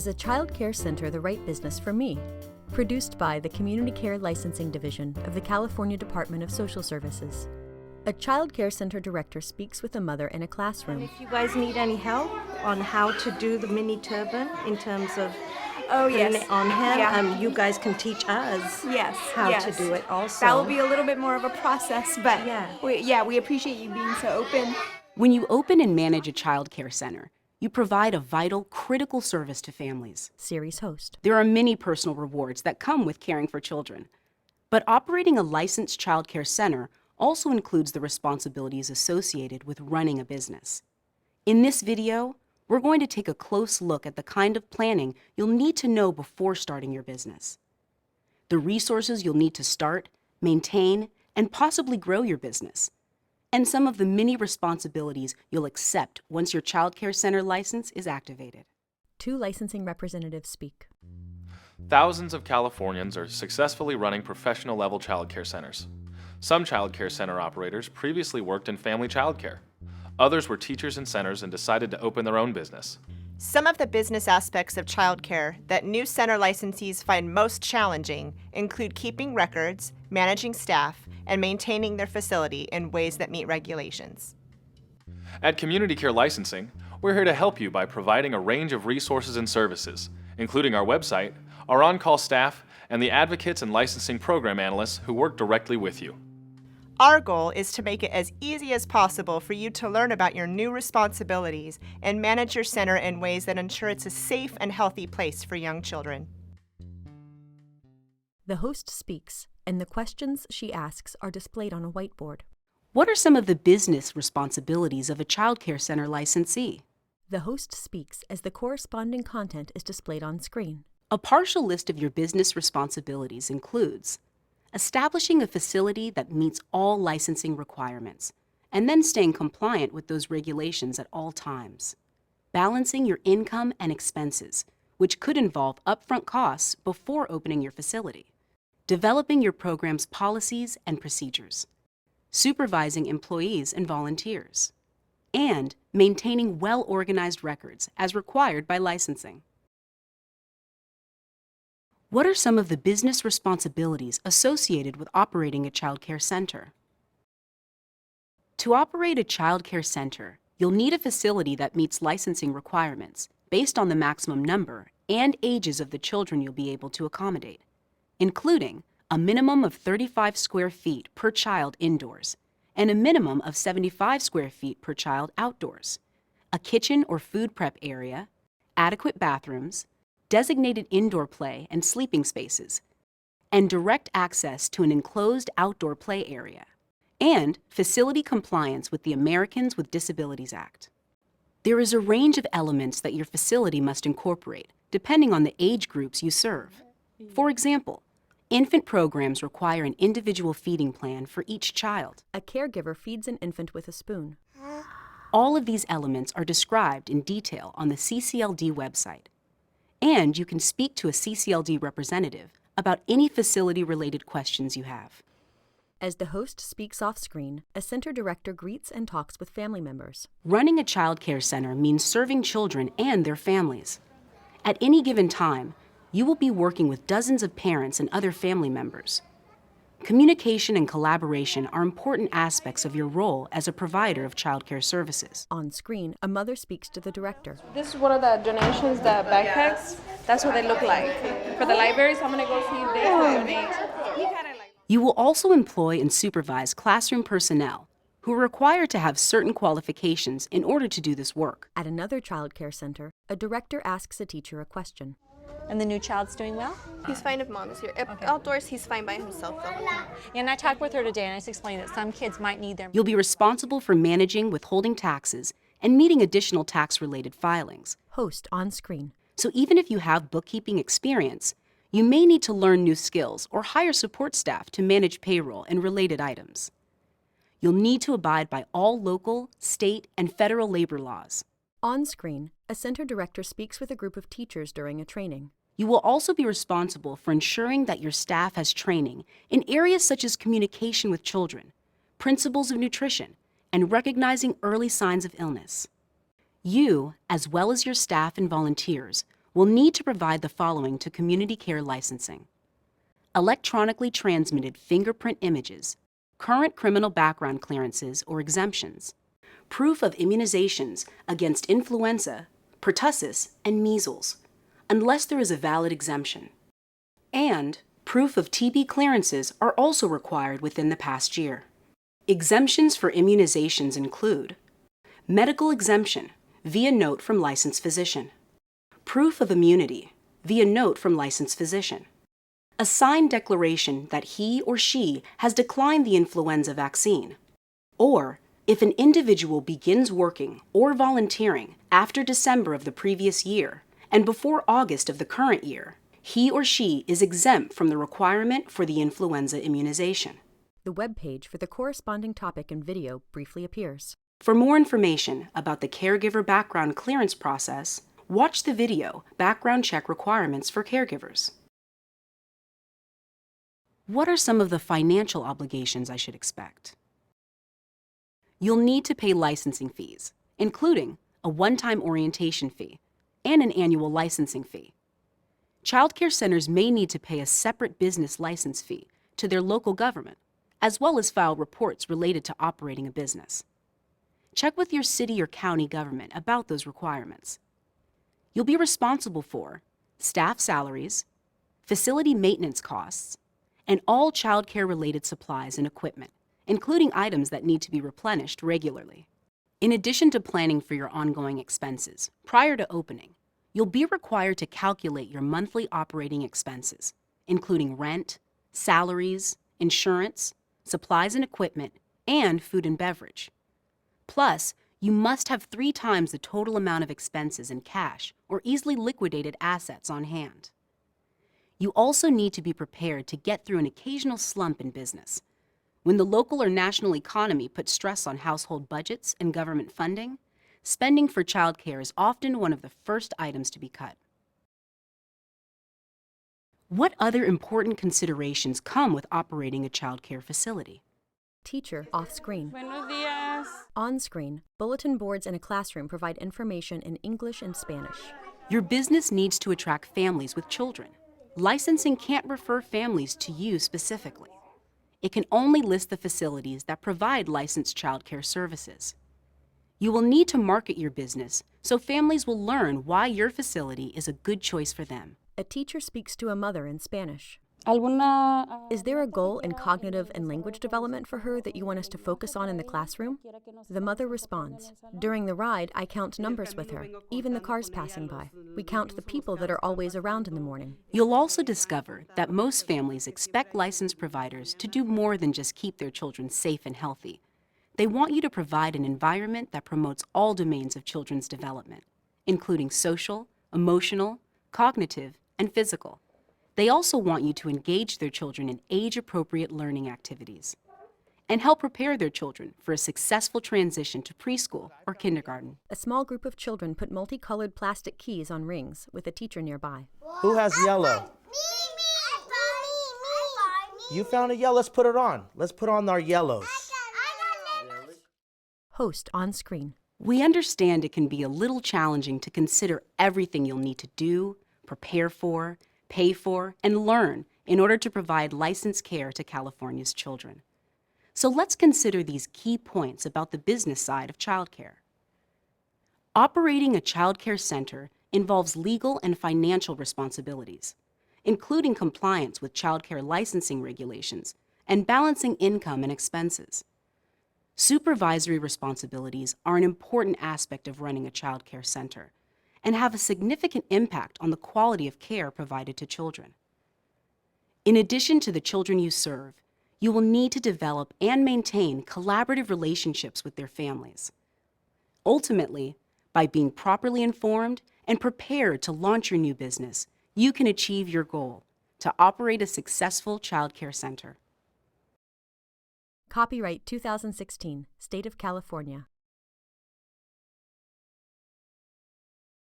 Is a child care center the right business for me? Produced by the Community Care Licensing Division of the California Department of Social Services. A child care center director speaks with a mother in a classroom. If you guys need any help on how to do the mini turban in terms of yes. putting it on him, Yeah. you guys can teach us Yes. how to do it also. That will be a little bit more of a process, but Yeah. we appreciate you being so open. When you open and manage a child care center, you provide a vital, critical service to families. Series host. There are many personal rewards that come with caring for children. But operating a licensed child care center also includes the responsibilities associated with running a business. In this video, we're going to take a close look at the kind of planning you'll need to know before starting your business, the resources you'll need to start, maintain, and possibly grow your business, and some of the many responsibilities you'll accept once your child care center license is activated. Two licensing representatives speak. Thousands of Californians are successfully running professional-level child care centers. Some child care center operators previously worked in family child care. Others were teachers in centers and decided to open their own business. Some of the business aspects of childcare that new center licensees find most challenging include keeping records, managing staff, and maintaining their facility in ways that meet regulations. At Community Care Licensing, we're here to help you by providing a range of resources and services, including our website, our on-call staff, and the advocates and licensing program analysts who work directly with you. Our goal is to make it as easy as possible for you to learn about your new responsibilities and manage your center in ways that ensure it's a safe and healthy place for young children. The host speaks, and the questions she asks are displayed on a whiteboard. What are some of the business responsibilities of a child care center licensee? The host speaks as the corresponding content is displayed on screen. A partial list of your business responsibilities includes establishing a facility that meets all licensing requirements, and then staying compliant with those regulations at all times. Balancing your income and expenses, which could involve upfront costs before opening your facility. Developing your program's policies and procedures. Supervising employees and volunteers. And maintaining well-organized records as required by licensing. What are some of the business responsibilities associated with operating a child care center? To operate a child care center, you'll need a facility that meets licensing requirements based on the maximum number and ages of the children you'll be able to accommodate, including a minimum of 35 square feet per child indoors and a minimum of 75 square feet per child outdoors, a kitchen or food prep area, adequate bathrooms, designated indoor play and sleeping spaces, and direct access to an enclosed outdoor play area, and facility compliance with the Americans with Disabilities Act. There is a range of elements that your facility must incorporate, depending on the age groups you serve. For example, infant programs require an individual feeding plan for each child. A caregiver feeds an infant with a spoon. All of these elements are described in detail on the CCLD website. And you can speak to a CCLD representative about any facility-related questions you have. As the host speaks off screen, a center director greets and talks with family members. Running a child care center means serving children and their families. At any given time, you will be working with dozens of parents and other family members. Communication and collaboration are important aspects of your role as a provider of child care services. On screen, a mother speaks to the director. This is one of the donations, the backpacks. That's what they look like. For the libraries, I'm gonna go see if they can donate. You will also employ and supervise classroom personnel who are required to have certain qualifications in order to do this work. At another child care center, a director asks a teacher a question. And the new child's doing well? He's fine if mom is here. Outdoors, he's fine by himself, though. Yeah, and I talked with her today, and I just explained that some kids might need their... You'll be responsible for managing withholding taxes and meeting additional tax-related filings. Host on screen. So even if you have bookkeeping experience, you may need to learn new skills or hire support staff to manage payroll and related items. You'll need to abide by all local, state, and federal labor laws. On screen, a center director speaks with a group of teachers during a training. You will also be responsible for ensuring that your staff has training in areas such as communication with children, principles of nutrition, and recognizing early signs of illness. You, as well as your staff and volunteers, will need to provide the following to community care licensing: electronically transmitted fingerprint images, current criminal background clearances or exemptions, proof of immunizations against influenza, pertussis, and measles, unless there is a valid exemption. And proof of TB clearances are also required within the past year. Exemptions for immunizations include medical exemption via note from licensed physician, proof of immunity via note from licensed physician, a signed declaration that he or she has declined the influenza vaccine, or if an individual begins working or volunteering after December of the previous year and before August of the current year, he or she is exempt from the requirement for the influenza immunization. The web page for the corresponding topic and video briefly appears. For more information about the caregiver background clearance process, watch the video Background Check Requirements for Caregivers. What are some of the financial obligations I should expect? You'll need to pay licensing fees, including a one-time orientation fee and an annual licensing fee. Child care centers may need to pay a separate business license fee to their local government, as well as file reports related to operating a business. Check with your city or county government about those requirements. You'll be responsible for staff salaries, facility maintenance costs, and all child care related supplies and equipment, including items that need to be replenished regularly. In addition to planning for your ongoing expenses, prior to opening, you'll be required to calculate your monthly operating expenses, including rent, salaries, insurance, supplies and equipment, and food and beverage. Plus, you must have 3 times the total amount of expenses in cash or easily liquidated assets on hand. You also need to be prepared to get through an occasional slump in business. When the local or national economy puts stress on household budgets and government funding, spending for childcare is often one of the first items to be cut. What other important considerations come with operating a childcare facility? Teacher off-screen. Buenos días. On-screen, bulletin boards in a classroom provide information in English and Spanish. Your business needs to attract families with children. Licensing can't refer families to you specifically. It can only list the facilities that provide licensed childcare services. You will need to market your business so families will learn why your facility is a good choice for them. A teacher speaks to a mother in Spanish. ¿Alguna, Is there a goal in cognitive and language development for her that you want us to focus on in the classroom? The mother responds, "During the ride, I count numbers with her, even the cars passing by. We count the people that are always around in the morning." You'll also discover that most families expect licensed providers to do more than just keep their children safe and healthy. They want you to provide an environment that promotes all domains of children's development, including social, emotional, cognitive, and physical. They also want you to engage their children in age-appropriate learning activities and help prepare their children for a successful transition to preschool or kindergarten. A small group of children put multicolored plastic keys on rings with a teacher nearby. Who has yellow? You found a yellow. Let's put it on. Let's put on our yellows. Host on screen. We understand it can be a little challenging to consider everything you'll need to do, prepare for, pay for, and learn in order to provide licensed care to California's children. So let's consider these key points about the business side of childcare. Operating a childcare center involves legal and financial responsibilities, including compliance with childcare licensing regulations and balancing income and expenses. Supervisory responsibilities are an important aspect of running a childcare center and have a significant impact on the quality of care provided to children. In addition to the children you serve, you will need to develop and maintain collaborative relationships with their families. Ultimately, by being properly informed and prepared to launch your new business, you can achieve your goal to operate a successful childcare center. Copyright 2016, State of California.